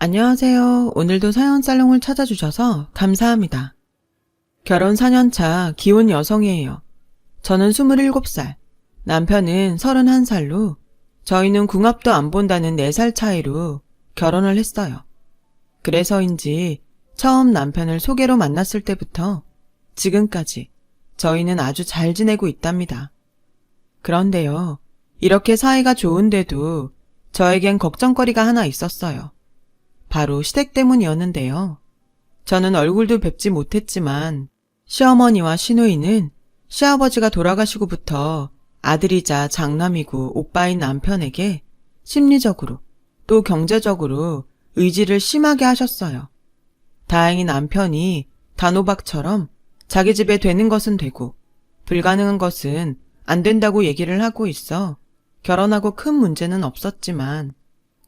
안녕하세요. 오늘도 사연 살롱을 찾아주셔서 감사합니다. 결혼 4년차 기혼 여성이에요. 저는 27살, 남편은 31살로 저희는 궁합도 안 본다는 4살 차이로 결혼을 했어요. 그래서인지 처음 남편을 소개로 만났을 때부터 지금까지 저희는 아주 잘 지내고 있답니다. 그런데요, 이렇게 사이가 좋은데도 저에겐 걱정거리가 하나 있었어요. 바로 시댁 때문이었는데요. 저는 얼굴도 뵙지 못했지만 시어머니와 시누이는 시아버지가 돌아가시고부터 아들이자 장남이고 오빠인 남편에게 심리적으로 또 경제적으로 의지를 심하게 하셨어요. 다행히 남편이 단호박처럼 자기 집에 되는 것은 되고 불가능한 것은 안 된다고 얘기를 하고 있어 결혼하고 큰 문제는 없었지만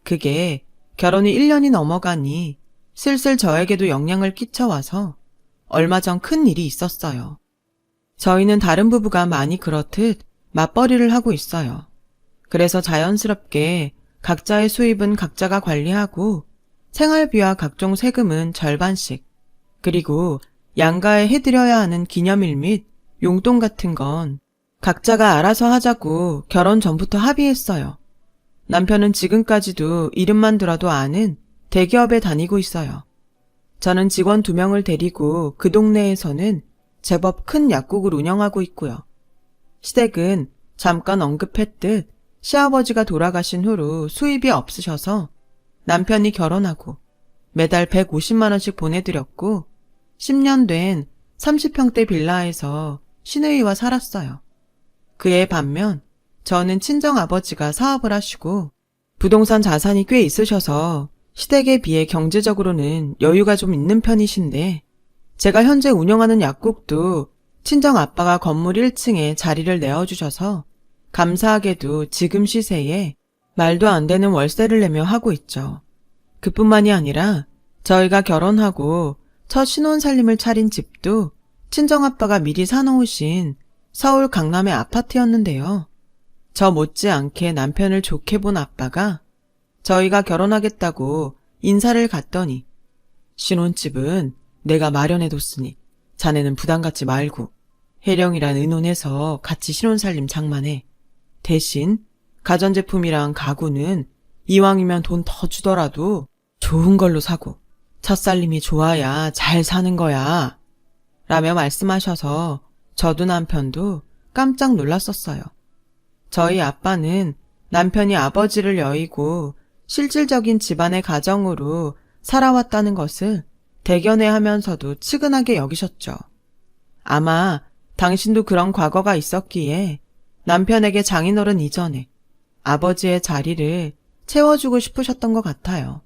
그게 결혼이 1년이 넘어가니 슬슬 저에게도 영향을 끼쳐와서 얼마 전 큰 일이 있었어요. 저희는 다른 부부가 많이 그렇듯 맞벌이를 하고 있어요. 그래서 자연스럽게 각자의 수입은 각자가 관리하고 생활비와 각종 세금은 절반씩, 그리고 양가에 해드려야 하는 기념일 및 용돈 같은 건 각자가 알아서 하자고 결혼 전부터 합의했어요. 남편은 지금까지도 이름만 들어도 아는 대기업에 다니고 있어요. 저는 직원 2명을 데리고 그 동네에서는 제법 큰 약국을 운영하고 있고요. 시댁은 잠깐 언급했듯 시아버지가 돌아가신 후로 수입이 없으셔서 남편이 결혼하고 매달 150만 원씩 보내드렸고 10년 된 30평대 빌라에서 시누이와 살았어요. 그에 반면 저는 친정아버지가 사업을 하시고 부동산 자산이 꽤 있으셔서 시댁에 비해 경제적으로는 여유가 좀 있는 편이신데 제가 현재 운영하는 약국도 친정아빠가 건물 1층에 자리를 내어주셔서 감사하게도 지금 시세에 말도 안 되는 월세를 내며 하고 있죠. 그뿐만이 아니라 저희가 결혼하고 첫 신혼살림을 차린 집도 친정아빠가 미리 사놓으신 서울 강남의 아파트였는데요. 저 못지않게 남편을 좋게 본 아빠가 저희가 결혼하겠다고 인사를 갔더니 신혼집은 내가 마련해뒀으니 자네는 부담 갖지 말고 혜령이랑 의논해서 같이 신혼살림 장만해. 대신 가전제품이랑 가구는 이왕이면 돈 더 주더라도 좋은 걸로 사고 첫살림이 좋아야 잘 사는 거야 라며 말씀하셔서 저도 남편도 깜짝 놀랐었어요. 저희 아빠는 남편이 아버지를 여의고 실질적인 집안의 가정으로 살아왔다는 것을 대견해하면서도 측은하게 여기셨죠. 아마 당신도 그런 과거가 있었기에 남편에게 장인어른 이전에 아버지의 자리를 채워주고 싶으셨던 것 같아요.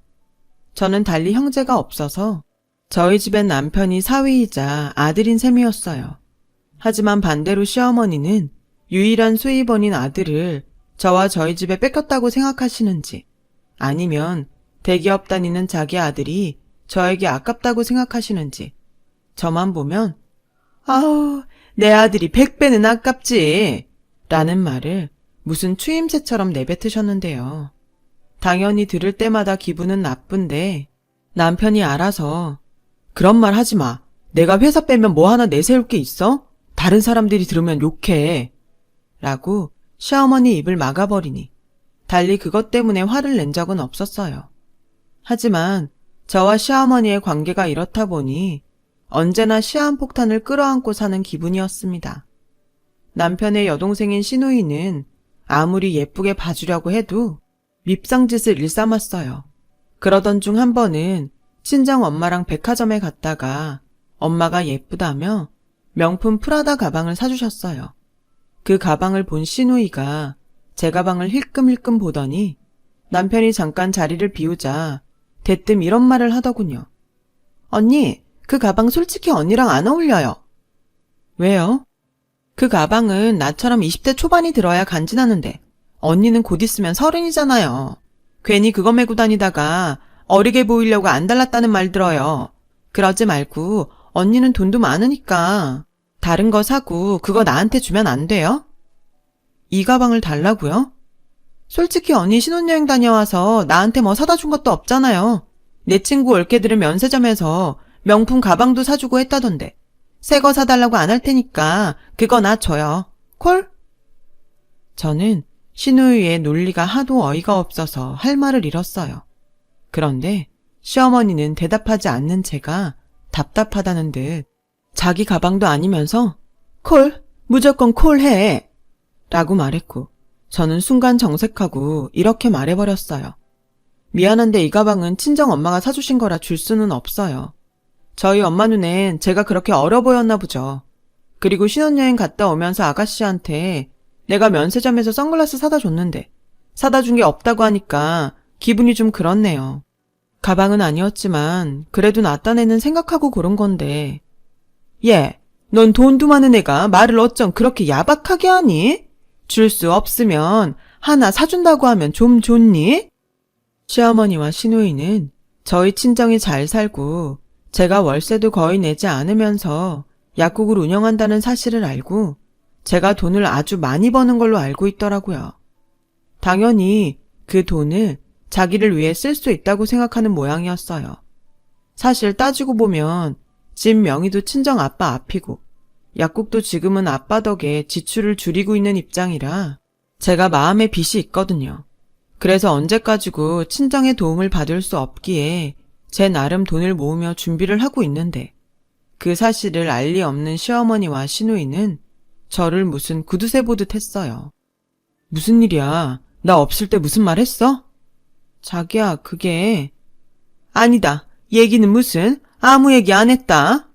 저는 달리 형제가 없어서 저희 집엔 남편이 사위이자 아들인 셈이었어요. 하지만 반대로 시어머니는 유일한 수입원인 아들을 저와 저희 집에 뺏겼다고 생각하시는지 아니면 대기업 다니는 자기 아들이 저에게 아깝다고 생각하시는지 저만 보면 아우 내 아들이 100배는 아깝지 라는 말을 무슨 추임새처럼 내뱉으셨는데요. 당연히 들을 때마다 기분은 나쁜데 남편이 알아서 그런 말 하지 마. 내가 회사 빼면 뭐 하나 내세울 게 있어? 다른 사람들이 들으면 욕해. 라고 시어머니 입을 막아버리니 달리 그것 때문에 화를 낸 적은 없었어요. 하지만 저와 시어머니의 관계가 이렇다 보니 언제나 시한폭탄을 끌어안고 사는 기분이었습니다. 남편의 여동생인 시누이는 아무리 예쁘게 봐주려고 해도 밉상짓을 일삼았어요. 그러던 중 한 번은 친정 엄마랑 백화점에 갔다가 엄마가 예쁘다며 명품 프라다 가방을 사주셨어요. 그 가방을 본 시누이가 제 가방을 힐끔힐끔 보더니 남편이 잠깐 자리를 비우자 대뜸 이런 말을 하더군요. 언니, 그 가방 솔직히 언니랑 안 어울려요. 왜요? 그 가방은 나처럼 20대 초반이 들어야 간지나는데 언니는 곧 있으면 30이잖아요. 괜히 그거 메고 다니다가 어리게 보이려고 안 달랐다는 말 들어요. 그러지 말고 언니는 돈도 많으니까 다른 거 사고 그거 나한테 주면 안 돼요? 이 가방을 달라고요? 솔직히 언니 신혼여행 다녀와서 나한테 뭐 사다 준 것도 없잖아요. 내 친구 올케들은 면세점에서 명품 가방도 사주고 했다던데. 새 거 사달라고 안 할 테니까 그거 나 줘요. 콜? 저는 신우이의 논리가 하도 어이가 없어서 할 말을 잃었어요. 그런데 시어머니는 대답하지 않는 제가 답답하다는 듯 자기 가방도 아니면서 콜, 무조건 콜해 라고 말했고 저는 순간 정색하고 이렇게 말해버렸어요. 미안한데 이 가방은 친정 엄마가 사주신 거라 줄 수는 없어요. 저희 엄마 눈엔 제가 그렇게 어려 보였나 보죠. 그리고 신혼여행 갔다 오면서 아가씨한테 내가 면세점에서 선글라스 사다 줬는데 사다 준 게 없다고 하니까 기분이 좀 그렇네요. 가방은 아니었지만 그래도 나 딴에는 생각하고 고른 건데. 얘, 넌 돈도 많은 애가 말을 어쩜 그렇게 야박하게 하니? 줄 수 없으면 하나 사준다고 하면 좀 좋니? 시어머니와 시누이는 저희 친정이 잘 살고 제가 월세도 거의 내지 않으면서 약국을 운영한다는 사실을 알고 제가 돈을 아주 많이 버는 걸로 알고 있더라고요. 당연히 그 돈을 자기를 위해 쓸 수 있다고 생각하는 모양이었어요. 사실 따지고 보면 집 명의도 친정 아빠 앞이고 약국도 지금은 아빠 덕에 지출을 줄이고 있는 입장이라 제가 마음에 빚이 있거든요. 그래서 언제까지고 친정의 도움을 받을 수 없기에 제 나름 돈을 모으며 준비를 하고 있는데 그 사실을 알 리 없는 시어머니와 시누이는 저를 무슨 구두쇠 보듯 했어요. 무슨 일이야? 나 없을 때 무슨 말 했어? 자기야, 그게... 아니다. 얘기는 무슨? 아무 얘기 안 했다.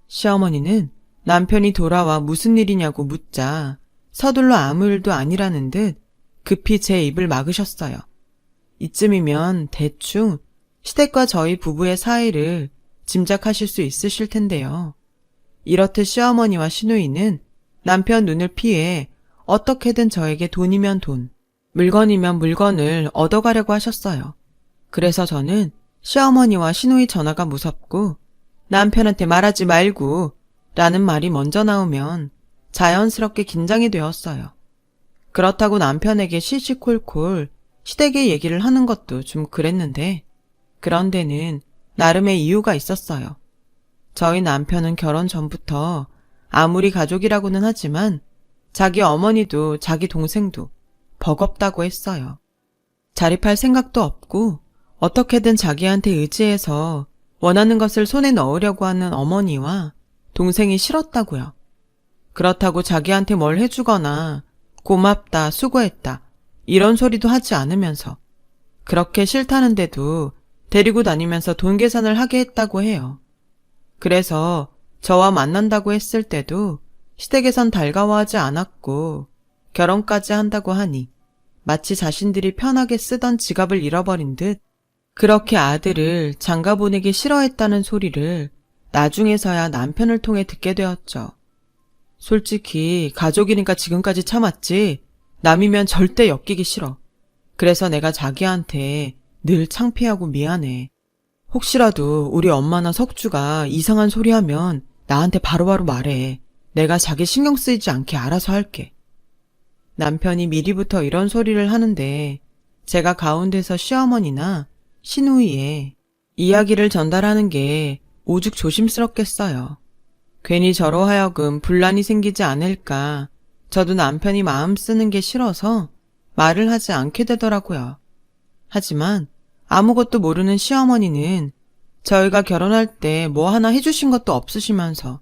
시어머니는 남편이 돌아와 무슨 일이냐고 묻자 서둘러 아무 일도 아니라는 듯 급히 제 입을 막으셨어요. 이쯤이면 대충 시댁과 저희 부부의 사이를 짐작하실 수 있으실 텐데요. 이렇듯 시어머니와 시누이는 남편 눈을 피해 어떻게든 저에게 돈이면 돈, 물건이면 물건을 얻어가려고 하셨어요. 그래서 저는 시어머니와 시누이 전화가 무섭고 남편한테 말하지 말고 라는 말이 먼저 나오면 자연스럽게 긴장이 되었어요. 그렇다고 남편에게 시시콜콜 시댁의 얘기를 하는 것도 좀 그랬는데 그런 데는 나름의 이유가 있었어요. 저희 남편은 결혼 전부터 아무리 가족이라고는 하지만 자기 어머니도 자기 동생도 버겁다고 했어요. 자립할 생각도 없고 어떻게든 자기한테 의지해서 원하는 것을 손에 넣으려고 하는 어머니와 동생이 싫었다고요. 그렇다고 자기한테 뭘 해주거나 고맙다, 수고했다 이런 소리도 하지 않으면서 그렇게 싫다는데도 데리고 다니면서 돈 계산을 하게 했다고 해요. 그래서 저와 만난다고 했을 때도 시댁에선 달가워하지 않았고 결혼까지 한다고 하니 마치 자신들이 편하게 쓰던 지갑을 잃어버린 듯 그렇게 아들을 장가 보내기 싫어했다는 소리를 나중에서야 남편을 통해 듣게 되었죠. 솔직히 가족이니까 지금까지 참았지 남이면 절대 엮이기 싫어. 그래서 내가 자기한테 늘 창피하고 미안해. 혹시라도 우리 엄마나 석주가 이상한 소리 하면 나한테 바로바로 말해. 내가 자기 신경 쓰이지 않게 알아서 할게. 남편이 미리부터 이런 소리를 하는데 제가 가운데서 시어머니나 시누이의 이야기를 전달하는 게 오죽 조심스럽겠어요. 괜히 저로 하여금 분란이 생기지 않을까 저도 남편이 마음 쓰는 게 싫어서 말을 하지 않게 되더라고요. 하지만 아무것도 모르는 시어머니는 저희가 결혼할 때 뭐 하나 해주신 것도 없으시면서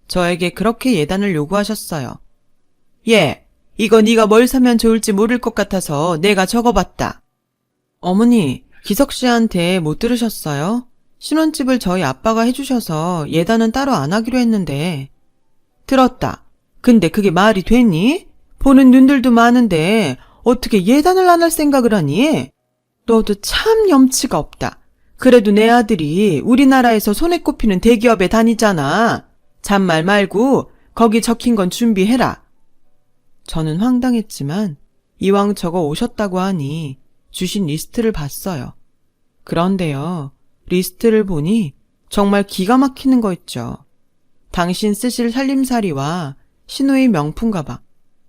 저에게 그렇게 예단을 요구하셨어요. 예, 이거 네가 뭘 사면 좋을지 모를 것 같아서 내가 적어봤다. 어머니, 기석 씨한테 못 들으셨어요? 신혼집을 저희 아빠가 해주셔서 예단은 따로 안 하기로 했는데. 들었다. 근데 그게 말이 되니? 보는 눈들도 많은데 어떻게 예단을 안 할 생각을 하니? 너도 참 염치가 없다. 그래도 내 아들이 우리나라에서 손에 꼽히는 대기업에 다니잖아. 잔말 말고 거기 적힌 건 준비해라. 저는 황당했지만 이왕 적어 오셨다고 하니 주신 리스트를 봤어요. 그런데요, 리스트를 보니 정말 기가 막히는 거 있죠. 당신 쓰실 살림살이와 시누이 명품 가방,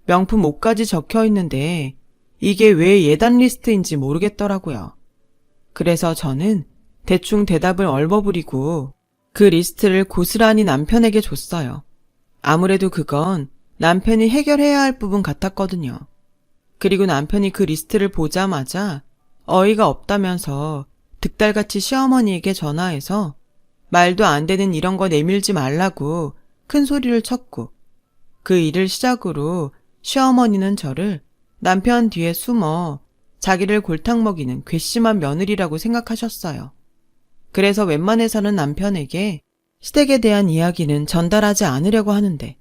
명품 옷까지 적혀 있는데 이게 왜 예단 리스트인지 모르겠더라고요. 그래서 저는 대충 대답을 얼버무리고 그 리스트를 고스란히 남편에게 줬어요. 아무래도 그건 남편이 해결해야 할 부분 같았거든요. 그리고 남편이 그 리스트를 보자마자 어이가 없다면서 득달같이 시어머니에게 전화해서 말도 안 되는 이런 거 내밀지 말라고 큰 소리를 쳤고, 그 일을 시작으로 시어머니는 저를 남편 뒤에 숨어 자기를 골탕 먹이는 괘씸한 며느리라고 생각하셨어요. 그래서 웬만해서는 남편에게 시댁에 대한 이야기는 전달하지 않으려고 하는데,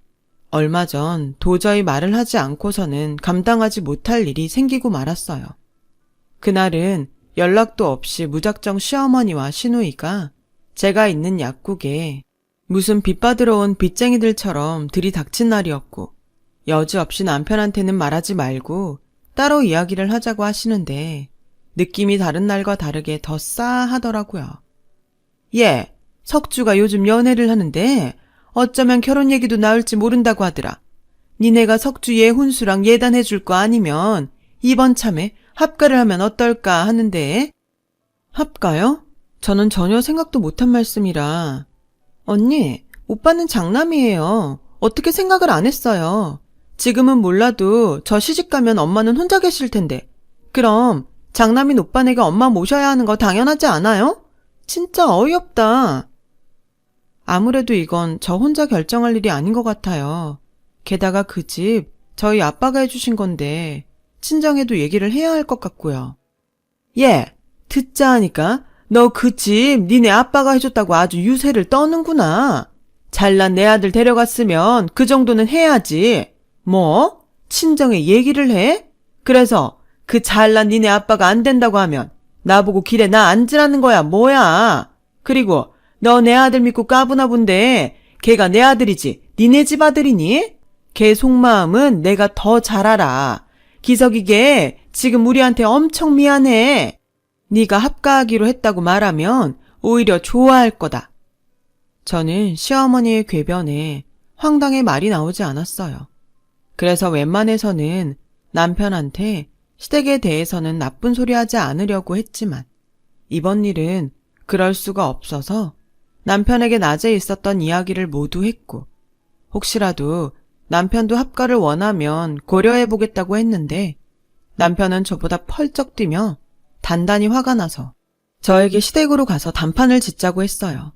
얼마 전 도저히 말을 하지 않고서는 감당하지 못할 일이 생기고 말았어요. 그날은 연락도 없이 무작정 시어머니와 시누이가 제가 있는 약국에 무슨 빚받으러 온 빚쟁이들처럼 들이닥친 날이었고, 여지없이 남편한테는 말하지 말고 따로 이야기를 하자고 하시는데 느낌이 다른 날과 다르게 더 싸하더라고요. 예, 석주가 요즘 연애를 하는데 어쩌면 결혼 얘기도 나올지 모른다고 하더라. 니네가 석주 얘 혼수랑 예단해 줄 거 아니면 이번 참에 합가를 하면 어떨까 하는데. 합가요? 저는 전혀 생각도 못한 말씀이라. 언니, 오빠는 장남이에요. 어떻게 생각을 안 했어요. 지금은 몰라도 저 시집가면 엄마는 혼자 계실 텐데. 그럼 장남인 오빠네가 엄마 모셔야 하는 거 당연하지 않아요? 진짜 어이없다. 아무래도 이건 저 혼자 결정할 일이 아닌 것 같아요. 게다가 그 집 저희 아빠가 해주신 건데 친정에도 얘기를 해야 할 것 같고요. 예, 듣자 하니까 너 그 집 니네 아빠가 해줬다고 아주 유세를 떠는구나. 잘난 내 아들 데려갔으면 그 정도는 해야지. 뭐? 친정에 얘기를 해? 그래서 그 잘난 니네 아빠가 안 된다고 하면 나보고 길에 나 앉으라는 거야 뭐야. 그리고 너 내 아들 믿고 까부나 본데 걔가 내 아들이지 니네 집 아들이니? 걔 속마음은 내가 더 잘 알아. 기석이 걔 지금 우리한테 엄청 미안해. 네가 합가하기로 했다고 말하면 오히려 좋아할 거다. 저는 시어머니의 궤변에 황당의 말이 나오지 않았어요. 그래서 웬만해서는 남편한테 시댁에 대해서는 나쁜 소리 하지 않으려고 했지만 이번 일은 그럴 수가 없어서 남편에게 낮에 있었던 이야기를 모두 했고, 혹시라도 남편도 합가를 원하면 고려해보겠다고 했는데 남편은 저보다 펄쩍 뛰며 단단히 화가 나서 저에게 시댁으로 가서 단판을 짓자고 했어요.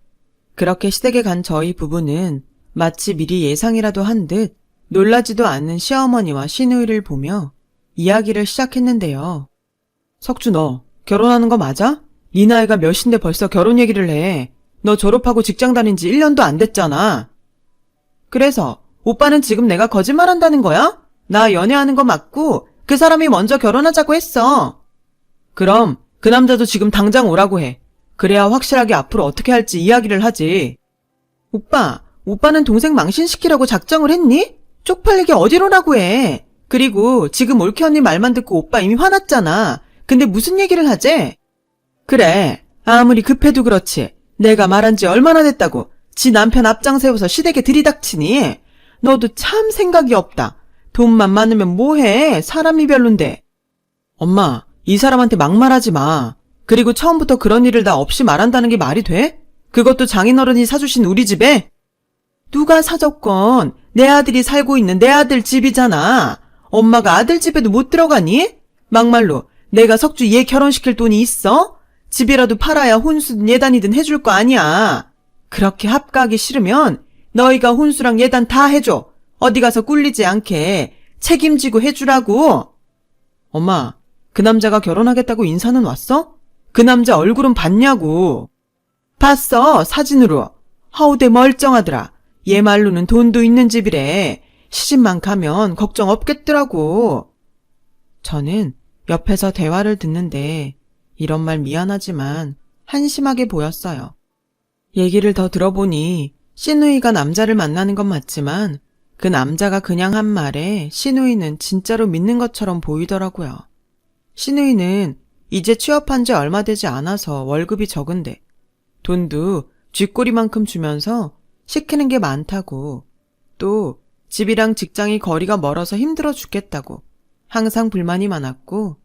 그렇게 시댁에 간 저희 부부는 마치 미리 예상이라도 한 듯 놀라지도 않는 시어머니와 시누이를 보며 이야기를 시작했는데요. 석주 너 결혼하는 거 맞아? 네 나이가 몇인데 벌써 결혼 얘기를 해. 너 졸업하고 직장 다닌 지 1년도 안 됐잖아. 그래서 오빠는 지금 내가 거짓말한다는 거야? 나 연애하는 거 맞고 그 사람이 먼저 결혼하자고 했어. 그럼 그 남자도 지금 당장 오라고 해. 그래야 확실하게 앞으로 어떻게 할지 이야기를 하지. 오빠는 동생 망신시키려고 작정을 했니? 쪽팔리게 어디로라고 해. 그리고 지금 올케 언니 말만 듣고 오빠 이미 화났잖아. 근데 무슨 얘기를 하재? 그래, 아무리 급해도 그렇지. 내가 말한 지 얼마나 됐다고 지 남편 앞장 세워서 시댁에 들이닥치니? 너도 참 생각이 없다. 돈만 많으면 뭐해? 사람이 별론데. 엄마, 이 사람한테 막말하지 마. 그리고 처음부터 그런 일을 나 없이 말한다는 게 말이 돼? 그것도 장인어른이 사주신 우리 집에? 누가 사줬건 내 아들이 살고 있는 내 아들 집이잖아. 엄마가 아들 집에도 못 들어가니? 막말로 내가 석주 얘 결혼시킬 돈이 있어? 집이라도 팔아야 혼수든 예단이든 해줄 거 아니야. 그렇게 합가하기 싫으면 너희가 혼수랑 예단 다 해줘. 어디 가서 꿀리지 않게 책임지고 해주라고. 엄마, 그 남자가 결혼하겠다고 인사는 왔어? 그 남자 얼굴은 봤냐고. 봤어, 사진으로. 하우대 멀쩡하더라. 얘 말로는 돈도 있는 집이래. 시집만 가면 걱정 없겠더라고. 저는 옆에서 대화를 듣는데 이런 말 미안하지만 한심하게 보였어요. 얘기를 더 들어보니 시누이가 남자를 만나는 건 맞지만 그 남자가 그냥 한 말에 시누이는 진짜로 믿는 것처럼 보이더라고요. 시누이는 이제 취업한 지 얼마 되지 않아서 월급이 적은데 돈도 쥐꼬리만큼 주면서 시키는 게 많다고, 또 집이랑 직장이 거리가 멀어서 힘들어 죽겠다고 항상 불만이 많았고,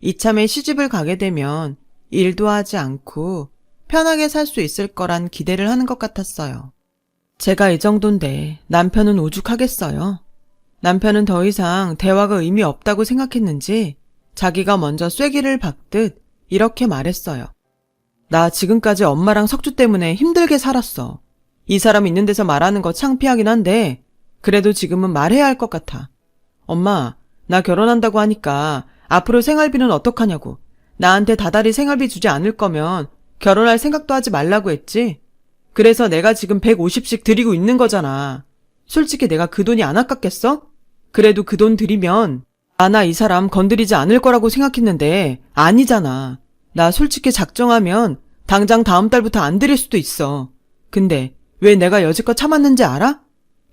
이참에 시집을 가게 되면 일도 하지 않고 편하게 살 수 있을 거란 기대를 하는 것 같았어요. 제가 이 정도인데 남편은 오죽하겠어요. 남편은 더 이상 대화가 의미 없다고 생각했는지 자기가 먼저 쐐기를 박듯 이렇게 말했어요. 나 지금까지 엄마랑 석주 때문에 힘들게 살았어. 이 사람 있는 데서 말하는 거 창피하긴 한데 그래도 지금은 말해야 할 것 같아. 엄마, 나 결혼한다고 하니까 앞으로 생활비는 어떡하냐고. 나한테 다달이 생활비 주지 않을 거면 결혼할 생각도 하지 말라고 했지. 그래서 내가 지금 150씩 드리고 있는 거잖아. 솔직히 내가 그 돈이 안 아깝겠어? 그래도 그 돈 드리면 나 이 사람 건드리지 않을 거라고 생각했는데 아니잖아. 나 솔직히 작정하면 당장 다음 달부터 안 드릴 수도 있어. 근데 왜 내가 여지껏 참았는지 알아?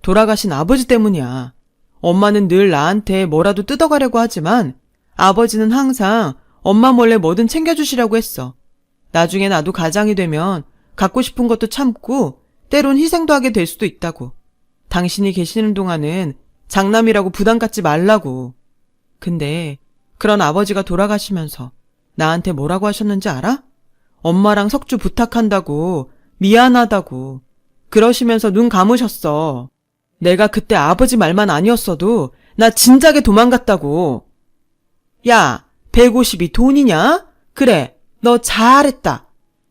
돌아가신 아버지 때문이야. 엄마는 늘 나한테 뭐라도 뜯어가려고 하지만 아버지는 항상 엄마 몰래 뭐든 챙겨주시려고 했어. 나중에 나도 가장이 되면 갖고 싶은 것도 참고 때론 희생도 하게 될 수도 있다고. 당신이 계시는 동안은 장남이라고 부담 갖지 말라고. 근데 그런 아버지가 돌아가시면서 나한테 뭐라고 하셨는지 알아? 엄마랑 석주 부탁한다고, 미안하다고. 그러시면서 눈 감으셨어. 내가 그때 아버지 말만 아니었어도 나 진작에 도망갔다고. 야, 150이 돈이냐? 그래, 너 잘했다.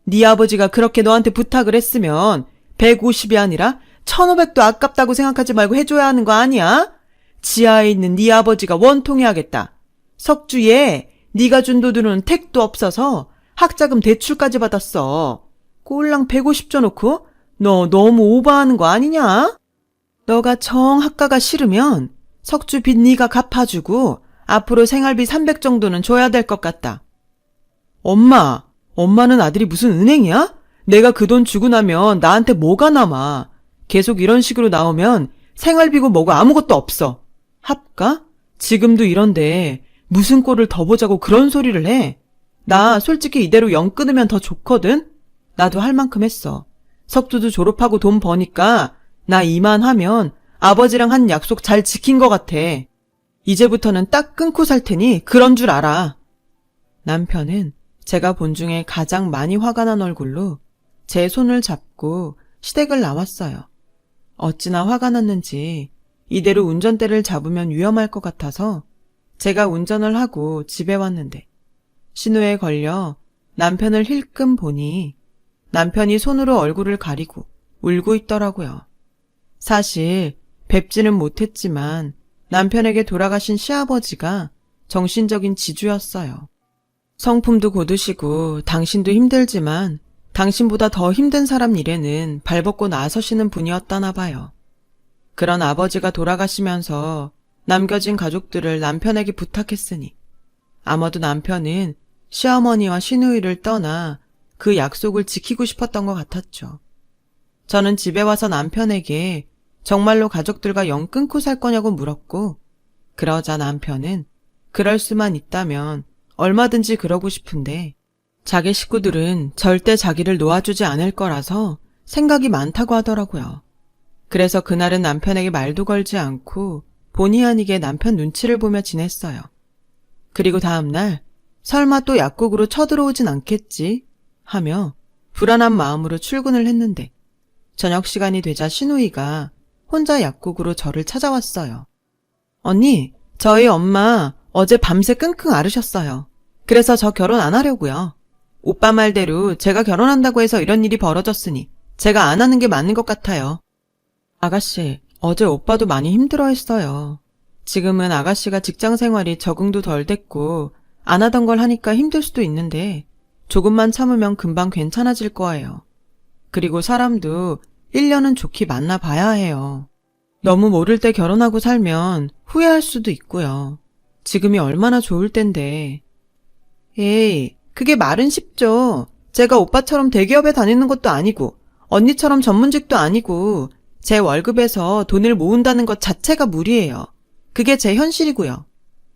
네 아버지가 그렇게 너한테 부탁을 했으면 150이 아니라 1,500도 아깝다고 생각하지 말고 해줘야 하는 거 아니야? 지하에 있는 네 아버지가 원통해야겠다. 석주에 네가 준 돈으로는 택도 없어서 학자금 대출까지 받았어. 꼴랑 150 줘놓고 너 너무 오버하는 거 아니냐? 너가 정 학가가 싫으면 석주 빚 네가 갚아주고 앞으로 생활비 300 정도는 줘야 될 것 같다. 엄마는 아들이 무슨 은행이야? 내가 그 돈 주고 나면 나한테 뭐가 남아. 계속 이런 식으로 나오면 생활비고 뭐고 아무것도 없어. 합가? 지금도 이런데 무슨 꼴을 더 보자고 그런 소리를 해. 나 솔직히 이대로 영 끊으면 더 좋거든? 나도 할 만큼 했어. 석주도 졸업하고 돈 버니까 나 이만하면 아버지랑 한 약속 잘 지킨 것 같아. 이제부터는 딱 끊고 살 테니 그런 줄 알아. 남편은 제가 본 중에 가장 많이 화가 난 얼굴로 제 손을 잡고 시댁을 나왔어요. 어찌나 화가 났는지 이대로 운전대를 잡으면 위험할 것 같아서 제가 운전을 하고 집에 왔는데 신호에 걸려 남편을 힐끔 보니 남편이 손으로 얼굴을 가리고 울고 있더라고요. 사실 뵙지는 못했지만 남편에게 돌아가신 시아버지가 정신적인 지주였어요. 성품도 고드시고 당신도 힘들지만 당신보다 더 힘든 사람 일에는 발벗고 나서시는 분이었다나 봐요. 그런 아버지가 돌아가시면서 남겨진 가족들을 남편에게 부탁했으니 아마도 남편은 시어머니와 시누이를 떠나 그 약속을 지키고 싶었던 것 같았죠. 저는 집에 와서 남편에게 정말로 가족들과 영 끊고 살 거냐고 물었고 그러자 남편은 그럴 수만 있다면 얼마든지 그러고 싶은데 자기 식구들은 절대 자기를 놓아주지 않을 거라서 생각이 많다고 하더라고요. 그래서 그날은 남편에게 말도 걸지 않고 본의 아니게 남편 눈치를 보며 지냈어요. 그리고 다음날 설마 또 약국으로 쳐들어오진 않겠지 하며 불안한 마음으로 출근을 했는데 저녁 시간이 되자 시누이가 혼자 약국으로 저를 찾아왔어요. 언니, 저희 엄마 어제 밤새 끙끙 앓으셨어요. 그래서 저 결혼 안 하려고요. 오빠 말대로 제가 결혼한다고 해서 이런 일이 벌어졌으니 제가 안 하는 게 맞는 것 같아요. 아가씨, 어제 오빠도 많이 힘들어했어요. 지금은 아가씨가 직장 생활이 적응도 덜 됐고 안 하던 걸 하니까 힘들 수도 있는데 조금만 참으면 금방 괜찮아질 거예요. 그리고 사람도 1년은 좋게 만나봐야 해요. 너무 모를 때 결혼하고 살면 후회할 수도 있고요. 지금이 얼마나 좋을 텐데. 에이, 그게 말은 쉽죠. 제가 오빠처럼 대기업에 다니는 것도 아니고 언니처럼 전문직도 아니고 제 월급에서 돈을 모은다는 것 자체가 무리예요. 그게 제 현실이고요.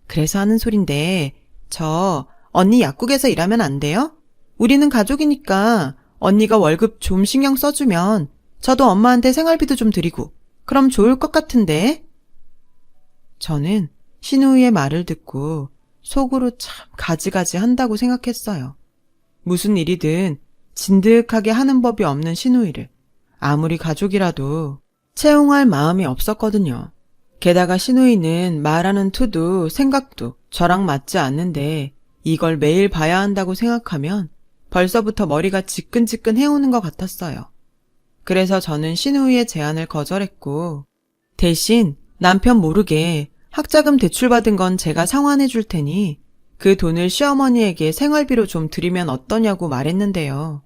그래서 하는 소린데 저 언니 약국에서 일하면 안 돼요? 우리는 가족이니까 언니가 월급 좀 신경 써주면 저도 엄마한테 생활비도 좀 드리고 그럼 좋을 것 같은데. 저는 신우이의 말을 듣고 속으로 참 가지가지 한다고 생각했어요. 무슨 일이든 진득하게 하는 법이 없는 시누이를 아무리 가족이라도 채용할 마음이 없었거든요. 게다가 시누이는 말하는 투도 생각도 저랑 맞지 않는데 이걸 매일 봐야 한다고 생각하면 벌써부터 머리가 지끈지끈 해오는 것 같았어요. 그래서 저는 시누이의 제안을 거절했고 대신 남편 모르게 학자금 대출받은 건 제가 상환해 줄 테니 그 돈을 시어머니에게 생활비로 좀 드리면 어떠냐고 말했는데요.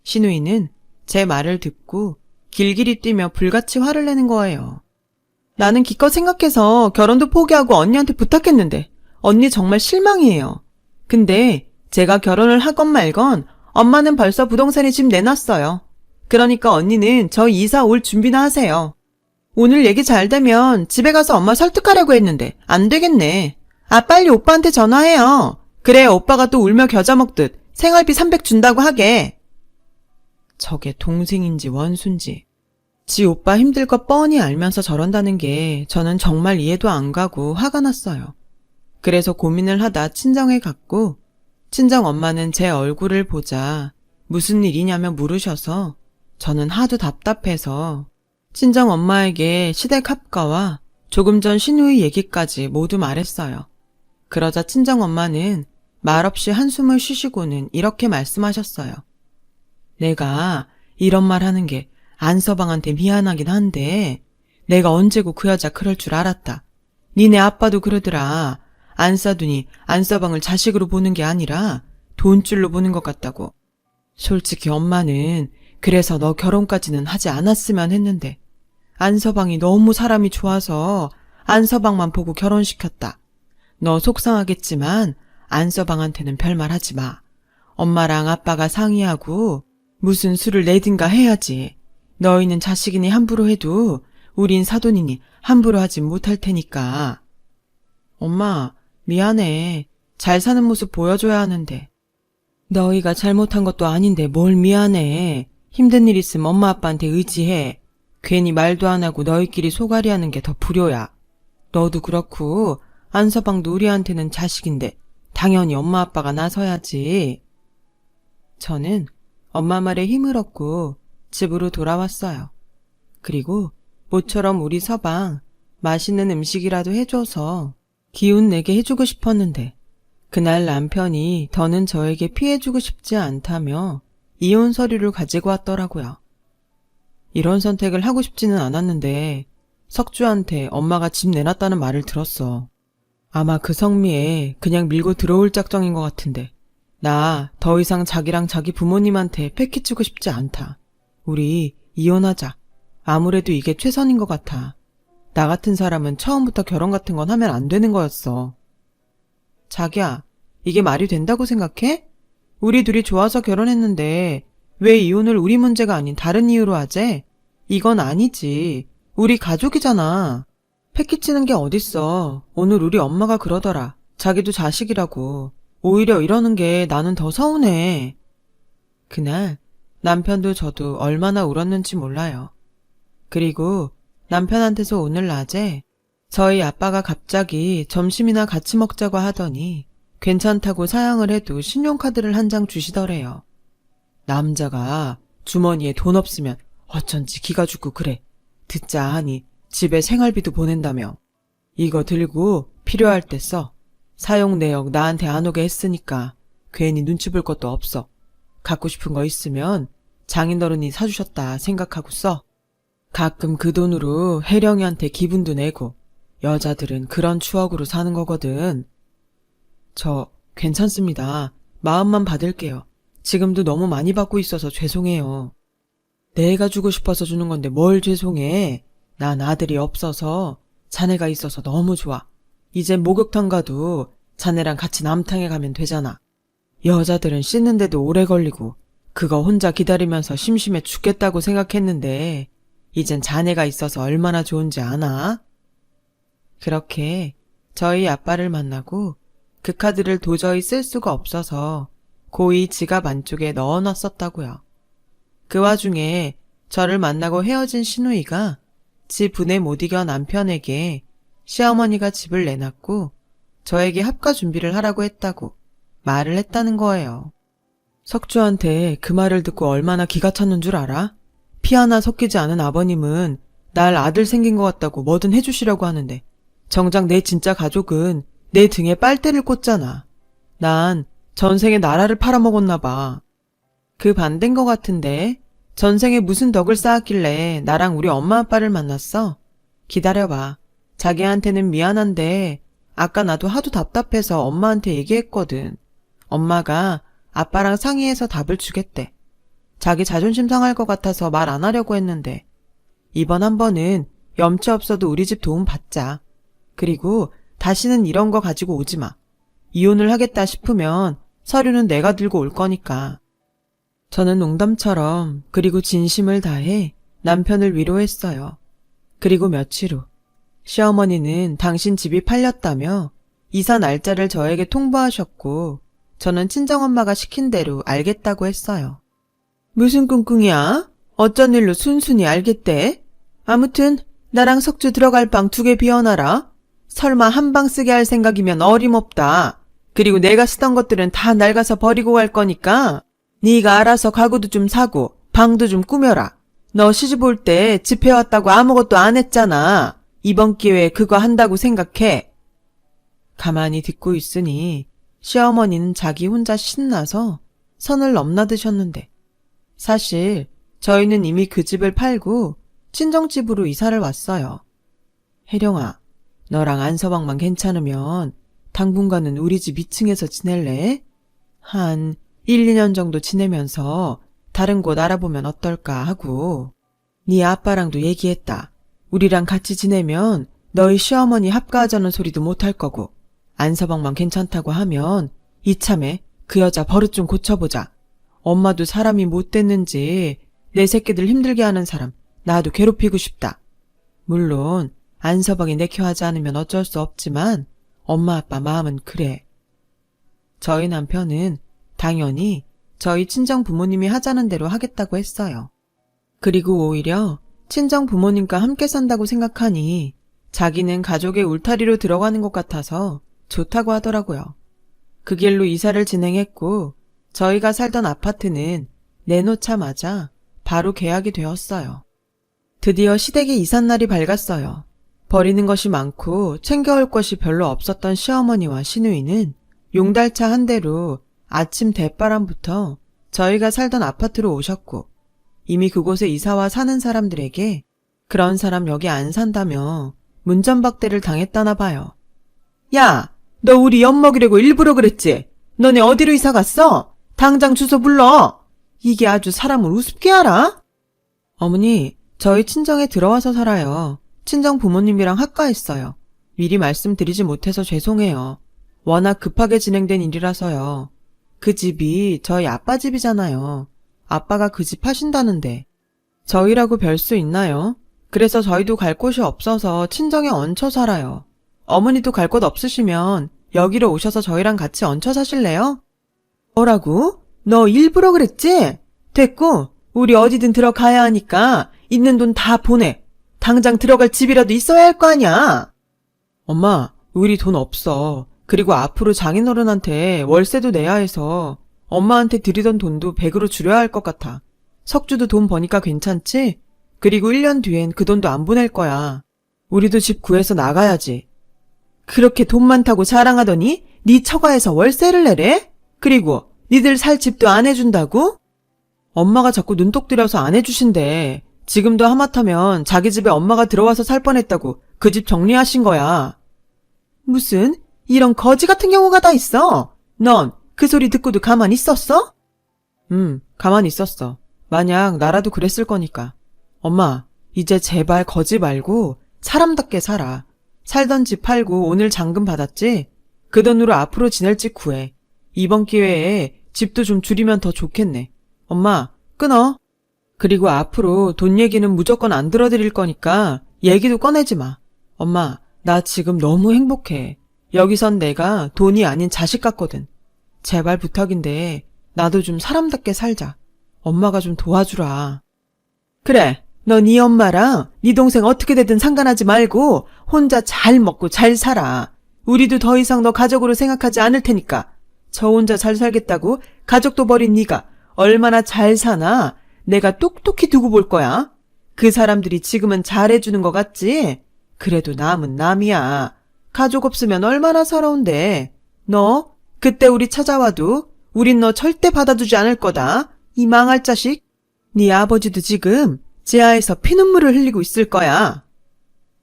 시누이는 제 말을 듣고 길길이 뛰며 불같이 화를 내는 거예요. 나는 기껏 생각해서 결혼도 포기하고 언니한테 부탁했는데 언니 정말 실망이에요. 근데 제가 결혼을 하건 말건 엄마는 벌써 부동산에 집 내놨어요. 그러니까 언니는 저 이사 올 준비나 하세요. 오늘 얘기 잘 되면 집에 가서 엄마 설득하려고 했는데 안 되겠네. 아 빨리 오빠한테 전화해요. 그래야 오빠가 또 울며 겨자 먹듯 생활비 300 준다고 하게. 저게 동생인지 원수인지 지 오빠 힘들 거 뻔히 알면서 저런다는 게 저는 정말 이해도 안 가고 화가 났어요. 그래서 고민을 하다 친정에 갔고 친정 엄마는 제 얼굴을 보자 무슨 일이냐며 물으셔서 저는 하도 답답해서 친정 엄마에게 시댁 합가와 조금 전 시누이 얘기까지 모두 말했어요. 그러자 친정 엄마는 말없이 한숨을 쉬시고는 이렇게 말씀하셨어요. 내가 이런 말 하는 게 안서방한테 미안하긴 한데 내가 언제고 그 여자 그럴 줄 알았다. 니네 아빠도 그러더라. 안싸두니 안서방을 자식으로 보는 게 아니라 돈줄로 보는 것 같다고. 솔직히 엄마는 그래서 너 결혼까지는 하지 않았으면 했는데 안서방이 너무 사람이 좋아서 안서방만 보고 결혼시켰다. 너 속상하겠지만 안서방한테는 별말 하지 마. 엄마랑 아빠가 상의하고 무슨 수를 내든가 해야지. 너희는 자식이니 함부로 해도 우린 사돈이니 함부로 하지 못할 테니까. 엄마 미안해. 잘 사는 모습 보여줘야 하는데. 너희가 잘못한 것도 아닌데 뭘 미안해. 힘든 일 있으면 엄마 아빠한테 의지해. 괜히 말도 안 하고 너희끼리 소갈이 하는 게 더 불효야. 너도 그렇고 안서방도 우리한테는 자식인데 당연히 엄마 아빠가 나서야지. 저는 엄마 말에 힘을 얻고 집으로 돌아왔어요. 그리고 모처럼 우리 서방 맛있는 음식이라도 해줘서 기운 내게 해주고 싶었는데 그날 남편이 더는 저에게 피해주고 싶지 않다며 이혼 서류를 가지고 왔더라고요. 이런 선택을 하고 싶지는 않았는데 석주한테 엄마가 집 내놨다는 말을 들었어. 아마 그 성미에 그냥 밀고 들어올 작정인 것 같은데 나 더 이상 자기랑 자기 부모님한테 패키치고 싶지 않다. 우리 이혼하자. 아무래도 이게 최선인 것 같아. 나 같은 사람은 처음부터 결혼 같은 건 하면 안 되는 거였어. 자기야, 이게 말이 된다고 생각해? 우리 둘이 좋아서 결혼했는데 왜 이혼을 우리 문제가 아닌 다른 이유로 하재? 이건 아니지. 우리 가족이잖아. 패키치는 게 어딨어. 오늘 우리 엄마가 그러더라. 자기도 자식이라고. 오히려 이러는 게 나는 더 서운해. 그날 남편도 저도 얼마나 울었는지 몰라요. 그리고 남편한테서 오늘 낮에 저희 아빠가 갑자기 점심이나 같이 먹자고 하더니 괜찮다고 사양을 해도 신용카드를 한 장 주시더래요. 남자가 주머니에 돈 없으면 어쩐지 기가 죽고 그래. 듣자 하니 집에 생활비도 보낸다며. 이거 들고 필요할 때 써. 사용 내역 나한테 안 오게 했으니까 괜히 눈치 볼 것도 없어. 갖고 싶은 거 있으면 장인어른이 사주셨다 생각하고 써. 가끔 그 돈으로 혜령이한테 기분도 내고. 여자들은 그런 추억으로 사는 거거든. 저 괜찮습니다. 마음만 받을게요. 지금도 너무 많이 받고 있어서 죄송해요. 내가 주고 싶어서 주는 건데 뭘 죄송해. 난 아들이 없어서 자네가 있어서 너무 좋아. 이제 목욕탕 가도 자네랑 같이 남탕에 가면 되잖아. 여자들은 씻는데도 오래 걸리고 그거 혼자 기다리면서 심심해 죽겠다고 생각했는데 이젠 자네가 있어서 얼마나 좋은지 아나? 그렇게 저희 아빠를 만나고 그 카드를 도저히 쓸 수가 없어서 고이 지갑 안쪽에 넣어놨었다고요. 그 와중에 저를 만나고 헤어진 시누이가 지 분에 못 이겨 남편에게 시어머니가 집을 내놨고 저에게 합가 준비를 하라고 했다고 말을 했다는 거예요. 석주한테 그 말을 듣고 얼마나 기가 찼는 줄 알아? 피 하나 섞이지 않은 아버님은 날 아들 생긴 것 같다고 뭐든 해주시려고 하는데 정작 내 진짜 가족은 내 등에 빨대를 꽂잖아. 난 전생에 나라를 팔아먹었나 봐. 그 반대인 것 같은데 전생에 무슨 덕을 쌓았길래 나랑 우리 엄마 아빠를 만났어? 기다려봐. 자기한테는 미안한데 아까 나도 하도 답답해서 엄마한테 얘기했거든. 엄마가 아빠랑 상의해서 답을 주겠대. 자기 자존심 상할 것 같아서 말 안 하려고 했는데 이번 한 번은 염치 없어도 우리 집 도움 받자. 그리고 다시는 이런 거 가지고 오지 마. 이혼을 하겠다 싶으면 서류는 내가 들고 올 거니까. 저는 농담처럼 그리고 진심을 다해 남편을 위로했어요. 그리고 며칠 후 시어머니는 당신 집이 팔렸다며 이사 날짜를 저에게 통보하셨고 저는 친정엄마가 시킨 대로 알겠다고 했어요. 무슨 꿍꿍이야? 어쩐 일로 순순히 알겠대? 아무튼 나랑 석주 들어갈 방 2개 비워놔라. 설마 한 방 쓰게 할 생각이면 어림없다. 그리고 내가 쓰던 것들은 다 낡아서 버리고 갈 거니까 네가 알아서 가구도 좀 사고 방도 좀 꾸며라. 너 시집 올 때 집 해왔다고 아무것도 안 했잖아. 이번 기회에 그거 한다고 생각해. 가만히 듣고 있으니 시어머니는 자기 혼자 신나서 선을 넘나드셨는데 사실 저희는 이미 그 집을 팔고 친정집으로 이사를 왔어요. 혜령아, 너랑 안서방만 괜찮으면 당분간은 우리 집 2층에서 지낼래? 한 1, 2년 정도 지내면서 다른 곳 알아보면 어떨까 하고. 네 아빠랑도 얘기했다. 우리랑 같이 지내면 너희 시어머니 합가하자는 소리도 못할 거고 안서방만 괜찮다고 하면 이참에 그 여자 버릇 좀 고쳐보자. 엄마도 사람이 못 됐는지 내 새끼들 힘들게 하는 사람 나도 괴롭히고 싶다. 물론 안서방이 내켜하지 않으면 어쩔 수 없지만 엄마 아빠 마음은 그래. 저희 남편은 당연히 저희 친정 부모님이 하자는 대로 하겠다고 했어요. 그리고 오히려 친정 부모님과 함께 산다고 생각하니 자기는 가족의 울타리로 들어가는 것 같아서 좋다고 하더라고요. 그 길로 이사를 진행했고 저희가 살던 아파트는 내놓자마자 바로 계약이 되었어요. 드디어 시댁의 이삿날이 밝았어요. 버리는 것이 많고 챙겨올 것이 별로 없었던 시어머니와 시누이는 용달차 한 대로 아침 대바람부터 저희가 살던 아파트로 오셨고 이미 그곳에 이사와 사는 사람들에게 그런 사람 여기 안 산다며 문전박대를 당했다나 봐요. 야, 너 우리 엿먹이려고 일부러 그랬지? 너네 어디로 이사 갔어? 당장 주소 불러. 이게 아주 사람을 우습게 알아? 어머니, 저희 친정에 들어와서 살아요. 친정 부모님이랑 합가했어요. 미리 말씀드리지 못해서 죄송해요. 워낙 급하게 진행된 일이라서요. 그 집이 저희 아빠 집이잖아요. 아빠가 그 집 하신다는데 저희라고 별 수 있나요? 그래서 저희도 갈 곳이 없어서 친정에 얹혀 살아요. 어머니도 갈 곳 없으시면 여기로 오셔서 저희랑 같이 얹혀 사실래요? 뭐라고? 너 일부러 그랬지? 됐고 우리 어디든 들어가야 하니까 있는 돈 다 보내. 당장 들어갈 집이라도 있어야 할 거 아니야. 엄마, 우리 돈 없어. 그리고 앞으로 장인어른한테 월세도 내야 해서 엄마한테 드리던 돈도 100으로 줄여야 할 것 같아. 석주도 돈 버니까 괜찮지? 그리고 1년 뒤엔 그 돈도 안 보낼 거야. 우리도 집 구해서 나가야지. 그렇게 돈 많다고 자랑하더니 네 처가에서 월세를 내래? 그리고 니들 살 집도 안 해준다고? 엄마가 자꾸 눈독 들여서 안 해주신대. 지금도 하마터면 자기 집에 엄마가 들어와서 살 뻔했다고 그 집 정리하신 거야. 무슨 이런 거지 같은 경우가 다 있어? 넌 그 소리 듣고도 가만히 있었어? 가만히 있었어. 만약 나라도 그랬을 거니까. 엄마, 이제 제발 거지 말고 사람답게 살아. 살던 집 팔고 오늘 잔금 받았지? 그 돈으로 앞으로 지낼 집 구해. 이번 기회에 집도 좀 줄이면 더 좋겠네. 엄마, 끊어. 그리고 앞으로 돈 얘기는 무조건 안 들어드릴 거니까 얘기도 꺼내지 마. 엄마, 나 지금 너무 행복해. 여기선 내가 돈이 아닌 자식 같거든. 제발 부탁인데 나도 좀 사람답게 살자. 엄마가 좀 도와주라. 그래, 너 네 엄마랑 네 동생 어떻게 되든 상관하지 말고 혼자 잘 먹고 잘 살아. 우리도 더 이상 너 가족으로 생각하지 않을 테니까 저 혼자 잘 살겠다고 가족도 버린 네가 얼마나 잘 사나 내가 똑똑히 두고 볼 거야. 그 사람들이 지금은 잘해주는 것 같지? 그래도 남은 남이야. 가족 없으면 얼마나 서러운데. 너 그때 우리 찾아와도 우린 너 절대 받아주지 않을 거다. 이 망할 자식. 네 아버지도 지금 지하에서 피눈물을 흘리고 있을 거야.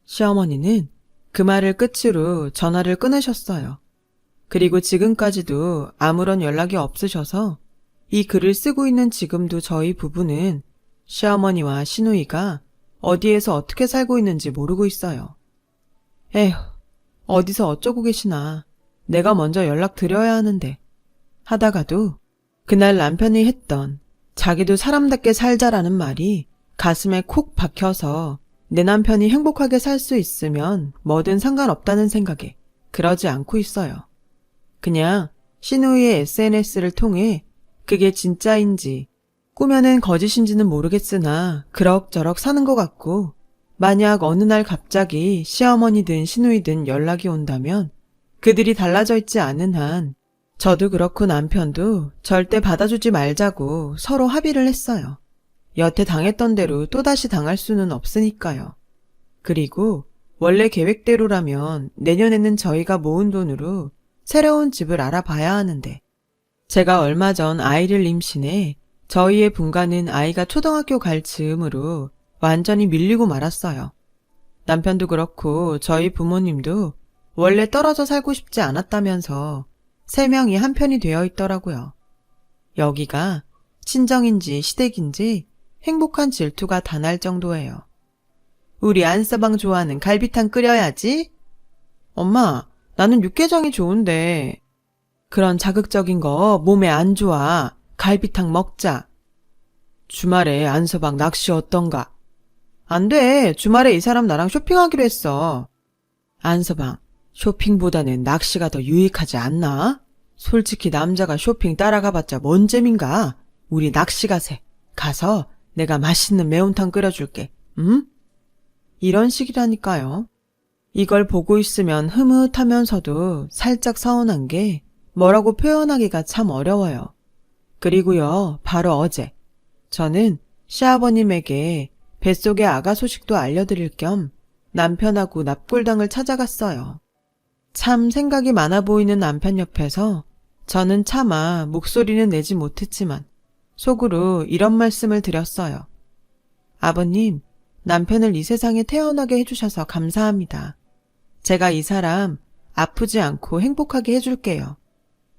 시어머니는 그 말을 끝으로 전화를 끊으셨어요. 그리고 지금까지도 아무런 연락이 없으셔서 이 글을 쓰고 있는 지금도 저희 부부는 시어머니와 시누이가 어디에서 어떻게 살고 있는지 모르고 있어요. 에휴, 어디서 어쩌고 계시나. 내가 먼저 연락드려야 하는데. 하다가도 그날 남편이 했던 자기도 사람답게 살자라는 말이 가슴에 콕 박혀서 내 남편이 행복하게 살 수 있으면 뭐든 상관없다는 생각에 그러지 않고 있어요. 그냥 시누이의 SNS를 통해 그게 진짜인지 꾸며낸 거짓인지는 모르겠으나 그럭저럭 사는 것 같고, 만약 어느 날 갑자기 시어머니든 시누이든 연락이 온다면 그들이 달라져 있지 않은 한 저도 그렇고 남편도 절대 받아주지 말자고 서로 합의를 했어요. 여태 당했던 대로 또다시 당할 수는 없으니까요. 그리고 원래 계획대로라면 내년에는 저희가 모은 돈으로 새로운 집을 알아봐야 하는데, 제가 얼마 전 아이를 임신해 저희의 분가는 아이가 초등학교 갈 즈음으로 완전히 밀리고 말았어요. 남편도 그렇고 저희 부모님도 원래 떨어져 살고 싶지 않았다면서 3명이 한편이 되어 있더라고요. 여기가 친정인지 시댁인지 행복한 질투가 다 날 정도예요. 우리 안서방 좋아하는 갈비탕 끓여야지. 엄마, 나는 육개장이 좋은데. 그런 자극적인 거 몸에 안 좋아. 갈비탕 먹자. 주말에 안서방 낚시 어떤가? 안 돼. 주말에 이 사람 나랑 쇼핑하기로 했어. 안서방, 쇼핑보다는 낚시가 더 유익하지 않나? 솔직히 남자가 쇼핑 따라가봤자 뭔 재민가? 우리 낚시 가세. 가서 내가 맛있는 매운탕 끓여줄게. 응? 이런 식이라니까요. 이걸 보고 있으면 흐뭇하면서도 살짝 서운한 게 뭐라고 표현하기가 참 어려워요. 그리고요, 바로 어제 저는 시아버님에게 뱃속의 아가 소식도 알려드릴 겸 남편하고 납골당을 찾아갔어요. 참 생각이 많아 보이는 남편 옆에서 저는 차마 목소리는 내지 못했지만 속으로 이런 말씀을 드렸어요. 아버님, 남편을 이 세상에 태어나게 해주셔서 감사합니다. 제가 이 사람 아프지 않고 행복하게 해줄게요.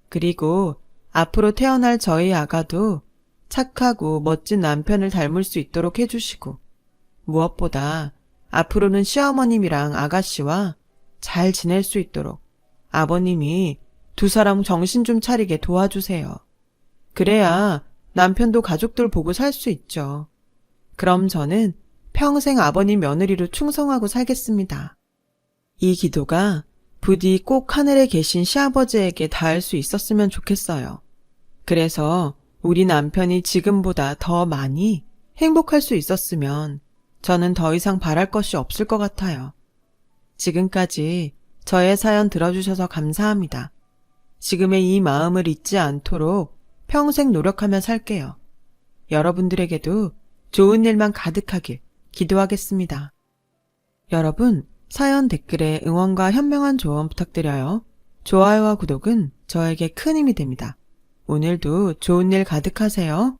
그리고 앞으로 태어날 저희 아가도 착하고 멋진 남편을 닮을 수 있도록 해주시고, 무엇보다 앞으로는 시어머님이랑 아가씨와 잘 지낼 수 있도록 아버님이 두 사람 정신 좀 차리게 도와주세요. 그래야 남편도 가족들 보고 살 수 있죠. 그럼 저는 평생 아버님 며느리로 충성하고 살겠습니다. 이 기도가 부디 꼭 하늘에 계신 시아버지에게 닿을 수 있었으면 좋겠어요. 그래서 우리 남편이 지금보다 더 많이 행복할 수 있었으면 저는 더 이상 바랄 것이 없을 것 같아요. 지금까지 저의 사연 들어주셔서 감사합니다. 지금의 이 마음을 잊지 않도록 평생 노력하며 살게요. 여러분들에게도 좋은 일만 가득하길 기도하겠습니다. 여러분, 사연 댓글에 응원과 현명한 조언 부탁드려요. 좋아요와 구독은 저에게 큰 힘이 됩니다. 오늘도 좋은 일 가득하세요.